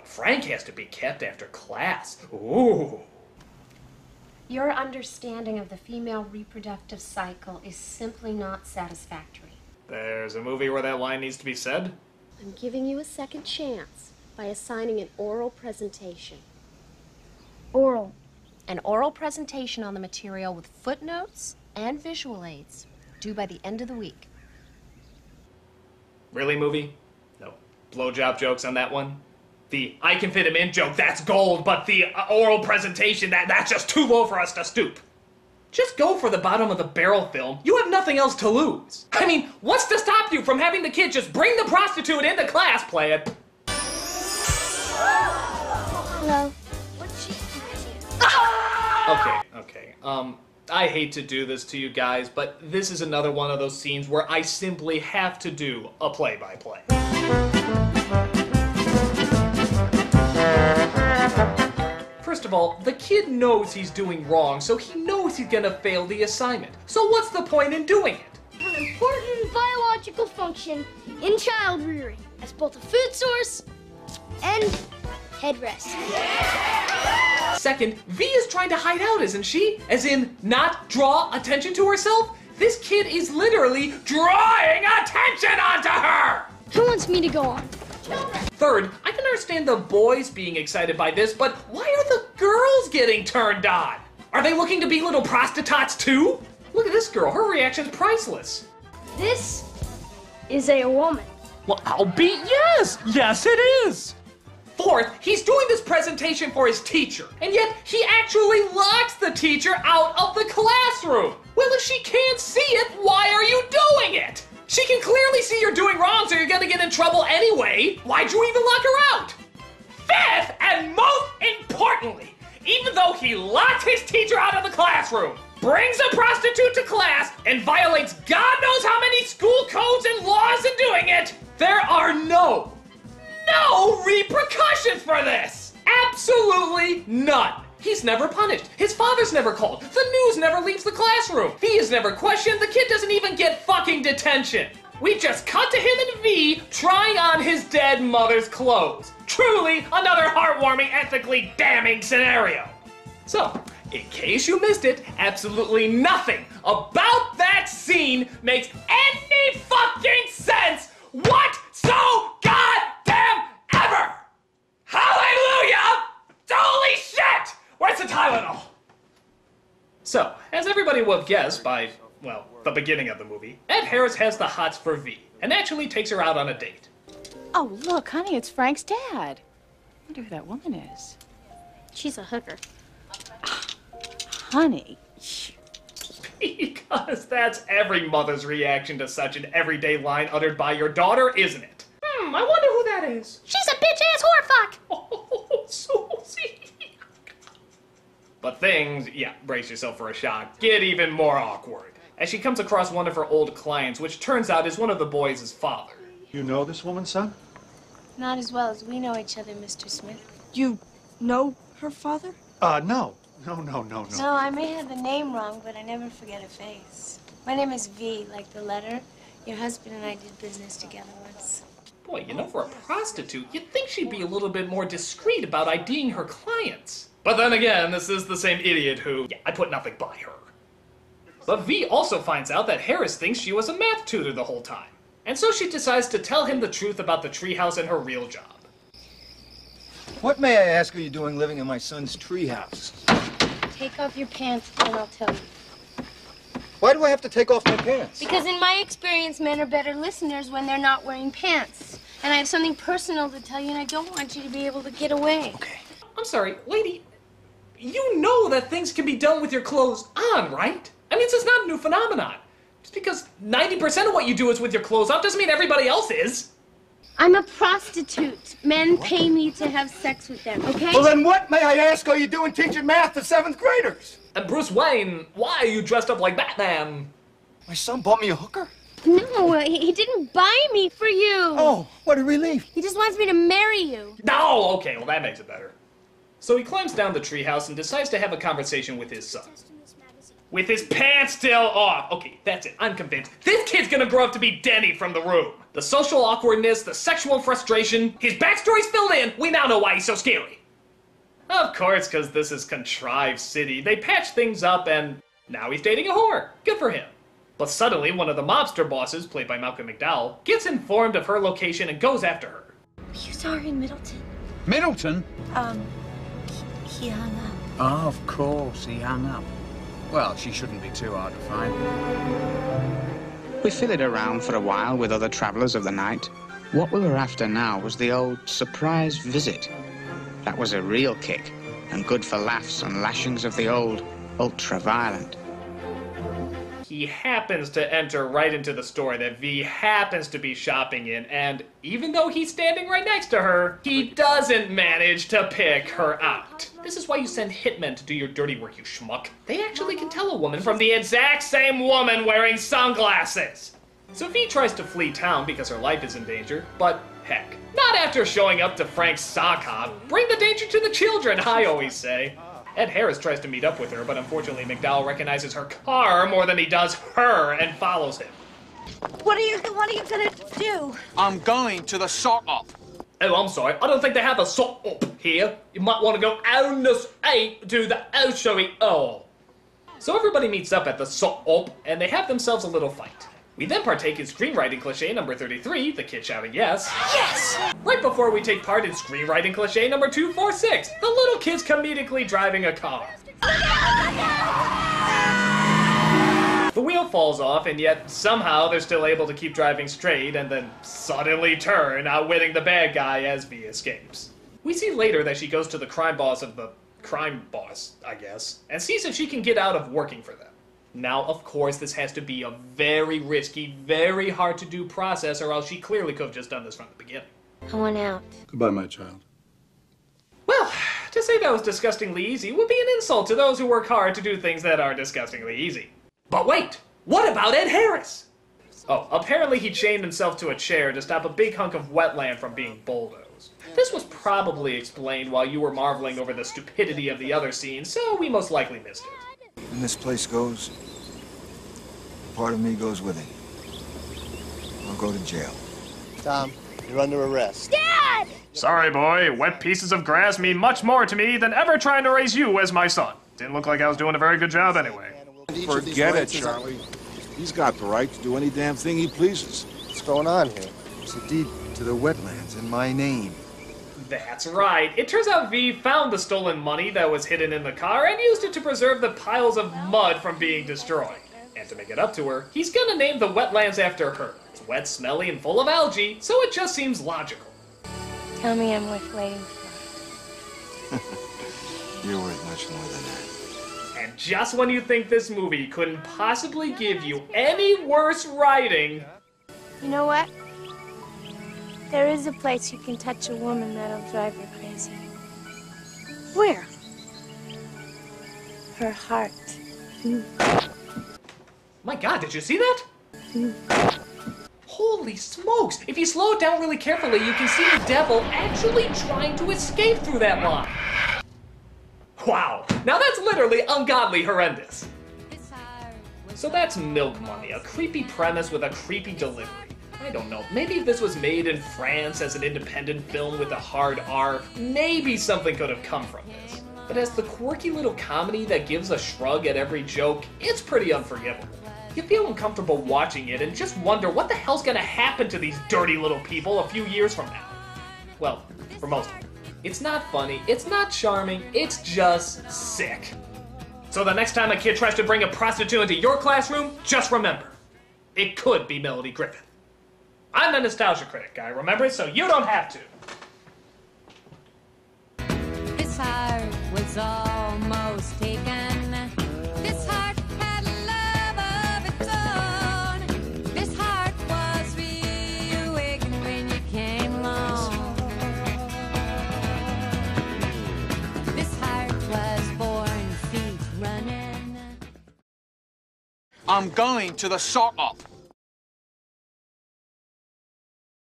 Frank has to be kept after class. Ooh. Your understanding of the female reproductive cycle is simply not satisfactory. There's a movie where that line needs to be said? I'm giving you a second chance by assigning an oral presentation. Oral. An oral presentation on the material with footnotes and visual aids, due by the end of the week. Really, movie? No blowjob jokes on that one? The I can fit him in joke, that's gold, but the oral presentation, that's just too low for us to stoop. Just go for the bottom of the barrel film. You have nothing else to lose. I mean, what's to stop you from having the kid just bring the prostitute into class, play it? Hello. Okay. I hate to do this to you guys, but this is another one of those scenes where I simply have to do a play-by-play. First of all, the kid knows he's doing wrong, so he knows he's gonna fail the assignment. So what's the point in doing it? An important biological function in child rearing as both a food source and headrest. Second, V is trying to hide out, isn't she? As in, not draw attention to herself? This kid is literally drawing attention onto her! Who wants me to go on? Third, I can understand the boys being excited by this, but why are the girls getting turned on? Are they looking to be little prostitutes too? Look at this girl, her reaction's priceless. This is a woman. Well, I'll be yes! Yes, it is! Fourth, he's doing this presentation for his teacher, and yet he actually locks the teacher out of the classroom. Well, if she can't see it, why are you doing it? She can clearly see you're doing wrong, so you're gonna get in trouble anyway. Why'd you even lock her out? Fifth, and most importantly, even though he locked his teacher out of the classroom, brings a prostitute to class, and violates God knows how many school codes and laws in doing it, there are no repercussions for this! Absolutely none! He's never punished. His father's never called. The news never leaves the classroom. V is never questioned. The kid doesn't even get fucking detention. We just cut to him and V trying on his dead mother's clothes. Truly another heartwarming, ethically damning scenario. So, in case you missed it, absolutely nothing about that scene makes any fucking sense goddamn ever! Hallelujah! Holy shit! Where's the Tylenol? So, as everybody will have guessed by, well, the beginning of the movie, Ed Harris has the hots for V, and actually takes her out on a date. Oh, look, honey, it's Frank's dad. I wonder who that woman is. She's a hooker. Honey. Because that's every mother's reaction to such an everyday line uttered by your daughter, isn't it? I wonder who that is. She's a bitch-ass whorefuck! Oh, Susie. But things, brace yourself for a shock, get even more awkward. As she comes across one of her old clients, which turns out is one of the boys' father. You know this woman, son? Not as well as we know each other, Mr. Smith. You know her father? No. No. No, I may have the name wrong, but I never forget a face. My name is V, like the letter. Your husband and I did business together once. Boy, you know, for a prostitute, you'd think she'd be a little bit more discreet about IDing her clients. But then again, this is the same idiot who, I put nothing by her. But V also finds out that Harris thinks she was a math tutor the whole time. And so she decides to tell him the truth about the treehouse and her real job. What, may I ask, are you doing living in my son's treehouse? Take off your pants and I'll tell you. Why do I have to take off my pants? Because in my experience, men are better listeners when they're not wearing pants. And I have something personal to tell you, and I don't want you to be able to get away. Okay. I'm sorry, lady, you know that things can be done with your clothes on, right? I mean, this is not a new phenomenon. Just because 90% of what you do is with your clothes off doesn't mean everybody else is. I'm a prostitute. Men pay me to have sex with them, okay? Well, then what, may I ask, are you doing teaching math to 7th graders? And Bruce Wayne, why are you dressed up like Batman? My son bought me a hooker? No, he didn't buy me for you. Oh, what a relief. He just wants me to marry you. Oh, okay, well that makes it better. So he climbs down the treehouse and decides to have a conversation with his son. With his pants still off. Okay, that's it. I'm convinced. This kid's gonna grow up to be Denny from The Room. The social awkwardness, the sexual frustration, his backstory's filled in. We now know why he's so scary. Of course, because this is contrived city. They patch things up and now he's dating a whore. Good for him. But suddenly, one of the mobster bosses, played by Malcolm McDowell, gets informed of her location and goes after her. You saw her in Middleton? Middleton? He hung up. Oh, of course, he hung up. Well, she shouldn't be too hard to find. We fitted around for a while with other travelers of the night. What we were after now was the old surprise visit. That was a real kick, and good for laughs and lashings of the old ultra-violent. He happens to enter right into the store that V happens to be shopping in, and even though he's standing right next to her, he doesn't manage to pick her out. This is why you send hitmen to do your dirty work, you schmuck. They actually can tell a woman from the exact same woman wearing sunglasses. So V tries to flee town because her life is in danger, but heck, not after showing up to Frank's sock hop. Bring the danger to the children, I always say. Ed Harris tries to meet up with her, but unfortunately McDowell recognizes her car more than he does her and follows him. What are you gonna do? I'm going to the sock op. Oh, I'm sorry. I don't think they have a sock op here. You might want to go on the street to the ocean. Oh. So everybody meets up at the sock op, and they have themselves a little fight. We then partake in screenwriting cliché number 33, the kid shouting yes. Yes! Right before we take part in screenwriting cliché number 246, the little kid's comedically driving a car. The wheel falls off, and yet somehow they're still able to keep driving straight and then suddenly turn, outwitting the bad guy as V escapes. We see later that she goes to the crime boss of the crime boss, I guess, and sees if she can get out of working for them. Now, of course, this has to be a very risky, very hard-to-do process, or else she clearly could have just done this from the beginning. I want out. Goodbye, my child. Well, to say that was disgustingly easy would be an insult to those who work hard to do things that are disgustingly easy. But wait! What about Ed Harris? Oh, apparently he chained himself to a chair to stop a big hunk of wetland from being bulldozed. This was probably explained while you were marveling over the stupidity of the other scene, so we most likely missed it. When this place goes, part of me goes with it. I'll go to jail. Tom, you're under arrest. Dad! Sorry, boy. Wet pieces of grass mean much more to me than ever trying to raise you as my son. Didn't look like I was doing a very good job anyway. Forget it, Charlie. He's got the right to do any damn thing he pleases. What's going on here? It's a deed to the wetlands in my name. That's right. It turns out V found the stolen money that was hidden in the car and used it to preserve the piles of mud from being destroyed. And to make it up to her, he's gonna name the wetlands after her. It's wet, smelly, and full of algae, so it just seems logical. Tell me I'm worth waiting for. You're worth much more than that. And just when you think this movie couldn't possibly give you any worse writing... You know what? There is a place you can touch a woman that'll drive her crazy. Where? Her heart. My God, did you see that? Holy smokes! If you slow it down really carefully, you can see the devil actually trying to escape through that line. Wow, now that's literally ungodly horrendous. So that's Milk Money, a creepy premise with a creepy delivery. I don't know, maybe if this was made in France as an independent film with a hard R, maybe something could have come from this. But as the quirky little comedy that gives a shrug at every joke, it's pretty unforgivable. You feel uncomfortable watching it and just wonder what the hell's gonna happen to these dirty little people a few years from now. Well, for most of them. It's not funny, it's not charming, it's just sick. So the next time a kid tries to bring a prostitute into your classroom, just remember, it could be Melody Griffith. I'm the nostalgia critic guy, remember? So you don't have to. This heart was almost taken. This heart had a love of its own. This heart was reawakened when you came along. This heart was born, feet running. I'm going to the sock op.